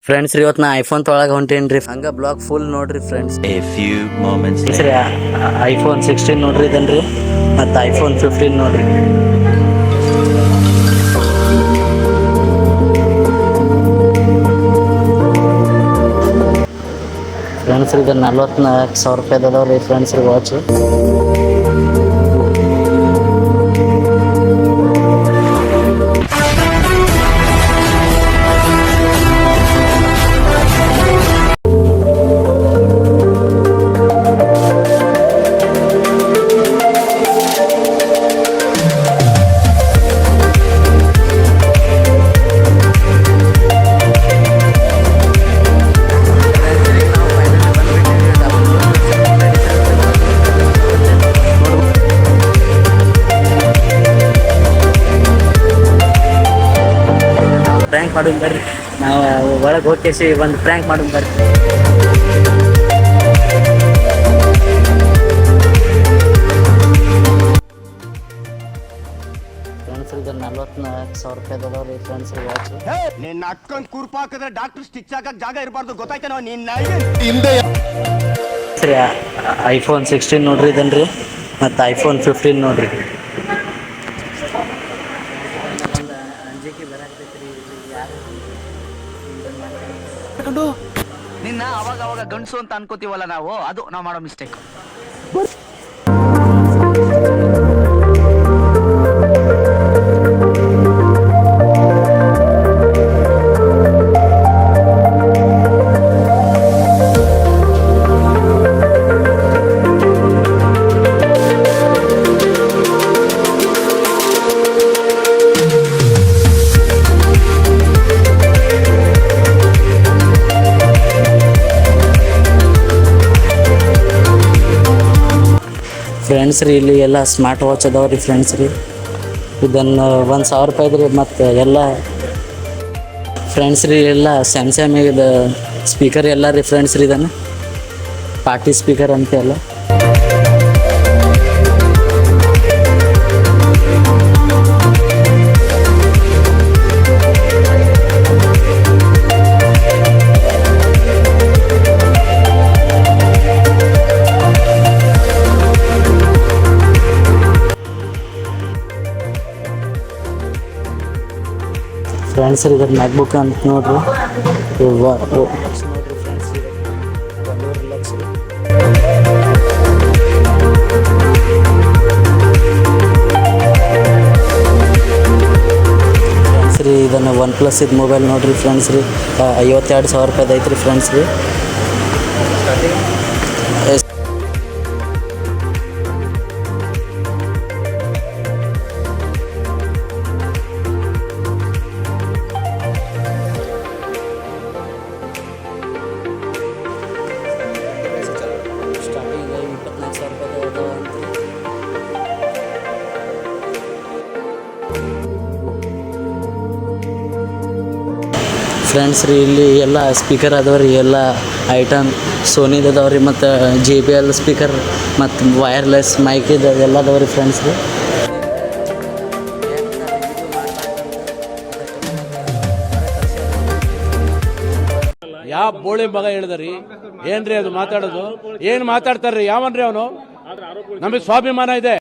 Friends ರೀ ಇವತ್ತು ನಾ ಐಫೋನ್ ತೊಳಗ ಹೊಂಟೇನ್ರಿ ಹಂಗ ಬ್ಲಾಗ್ ಫುಲ್ ನೋಡ್ರಿ ಫ್ರೆಂಡ್ಸ್. A few moments ಸರಿ later. ಐಫೋನ್ 16 ನೋಡ್ರಿ ಇದನ್ರಿ ಮತ್ತು ಐಫೋನ್ 15 ನೋಡ್ರಿ. ಫ್ರೆಂಡ್ಸ್ ಇದು 44,000 ರೂಪಾಯಿ ಅದಾವ್ರಿ ಫ್ರೆಂಡ್ಸ್ ರೀ ವಾಚ್. ಪ್ರ್ಯಾಂಕ್ ಮಾಡೋಣ ಬರ್ರಿ, ನಾವು ಒಳಗೆ ಹೋಗ್ಕೇಸಿ ಒಂದು ಪ್ರ್ಯಾಂಕ್ ಮಾಡೋಣ ಬರ್ರಿ. ಫ್ರೆಂಡ್ಸ್ ಇದು 44,000 ರೂಪಾಯಿ ಅದಾವ್ರಿ ಫ್ರೆಂಡ್ಸ್ ವಾಚ್. ನಿನ್ನ ಅಕ್ಕನ್ ಕುರ್ಪ ಹಾಕಿದ್ರೆ ಡಾಕ್ಟರ್ ಸ್ಟಿಚ್ ಹಾಕಕ್ ಜಾಗ ಇರಬಾರ್ದು, ಗೊತ್ತಾಯ್ತೇನೋ ನಿನ್ನ ಸರಿ ಐಫೋನ್ 16 ನೋಡ್ರಿ ಇದನ್ರಿ ಮತ್ತು ಐಫೋನ್ 15 ನೋಡ್ರಿ. ನಿನ್ನ ಅವಾಗ ಅವಾಗ ಗಂಡಸು ಅಂತ ಅನ್ಕೋತೀವಲ್ಲ ನಾವು, ಅದು ನಾವು ಮಾಡೋ ಮಿಸ್ಟೇಕ್. ಫ್ರೆಂಡ್ಸ್ ರೀ ಇಲ್ಲಿ ಎಲ್ಲ ಸ್ಮಾರ್ಟ್ ವಾಚ್ ಅದಾವ್ರಿ ಫ್ರೆಂಡ್ಸ್ ರೀ. ಇದನ್ನು 1,000 ರೂಪಾಯಿ ರೀ. ಮತ್ತು ಎಲ್ಲ ಫ್ರೆಂಡ್ಸ್ ರೀ ಎಲ್ಲ ಸ್ಯಾಮ್ಸಂಗ್ ಸ್ಪೀಕರ್ ಎಲ್ಲ ರೀ ಫ್ರೆಂಡ್ಸ್ ರೀ. ಇದನ್ನು ಪಾರ್ಟಿ ಸ್ಪೀಕರ್ ಅಂತ ಎಲ್ಲ. ಫ್ರೆಂಡ್ಸ್ ರೀ ಇದ್ರ ಮ್ಯಾಕ್ಬುಕ್ ಅಂತ ನೋಡ್ರಿ. ಫ್ರೆಂಡ್ಸ್ ರೀ ಇದನ್ನು OnePlus ಇದು ಮೊಬೈಲ್ ನೋಡ್ರಿ ಫ್ರೆಂಡ್ಸ್ ರೀ. 52,000 ರೂಪಾಯಿ ಐತ್ರಿ ಫ್ರೆಂಡ್ಸ್ ರೀ. ಸ್ಟಾರ್ಟಿಂಗ್ 24,000 ರೂಪಾಯಿ ಅದಾವ ಅಂತ. ಫ್ರೆಂಡ್ಸ್ ರೀ ಇಲ್ಲಿ ಎಲ್ಲ ಸ್ಪೀಕರ್ ಅದಾವ್ರಿ, ಎಲ್ಲ ಐಟಮ್ ಸೋನಿದು ಅದಾವ್ರಿ, ಮತ್ತು JBL ಸ್ಪೀಕರ್ ಮತ್ತು ವೈರ್ಲೆಸ್ ಮೈಕ್ ಇದು ಎಲ್ಲ ಅದಾವ್ರಿ ಫ್ರೆಂಡ್ಸ್ ರೀ. ಯಾವ ಬೋಳಿ ಮಗ ಹೇಳಿದ್ರಿ? ಏನ್ರಿ ಅದು ಮಾತಾಡೋದು? ಏನ್ ಮಾತಾಡ್ತಾರ್ರಿ? ಯಾವನ್ರಿ ಅವನು? ನಮಗೆ ಸ್ವಾಭಿಮಾನ ಇದೆ.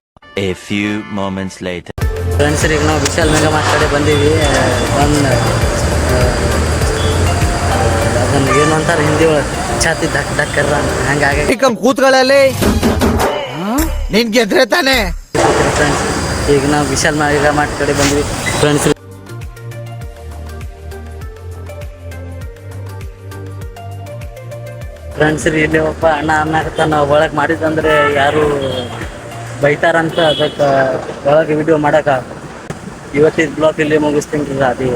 A few moments later. Friends ಈಗ ನಾವು ವಿಶಾಲ್ ಮೆಗಾ ಮಾರ್ಟ್ ಕಡೆ ಬಂದೀವಿ. ಒಂದು ಅದನ್ನು ಏನು ಅಂತಾರೆ ಹಿಂದಿ ಒಳಗೆ, ಛಾತಿ ಧಕ್ ಧಕ್ ಕರ್ರ ಹಂಗಾಗಿ ಕೂತ್ಗಳಲ್ಲಿ ನಿನ್ ಗೆದ್ರೆ ತಾನೆ. ಫ್ರೆಂಡ್ಸ್ ಈಗ ನಾವು ವಿಶಾಲ್ ಮೆಗಾ ಮಾರ್ಟ್ ಕಡೆ ಬಂದ್ವಿ ಫ್ರೆಂಡ್ಸ್. ಫ್ರೆಂಡ್ಸ್ ರೀ ಇಲ್ಲಿ ಒಬ್ಬ ಅಣ್ಣ ಅನ್ನಕತ್ತಾನ ಒಳಗೆ ಮಾಡಿದಂದ್ರೆ ಯಾರು ಬೈತಾರಂತ, ಅದಕ್ಕೆ ಒಳಗೆ ವಿಡಿಯೋ ಮಾಡೋಕೆ ಇವತ್ತಿನ ಬ್ಲಾಗ್ ಇಲ್ಲಿ ಮುಗಿಸ್ತೀನಿ ರೀ. ಅದೇ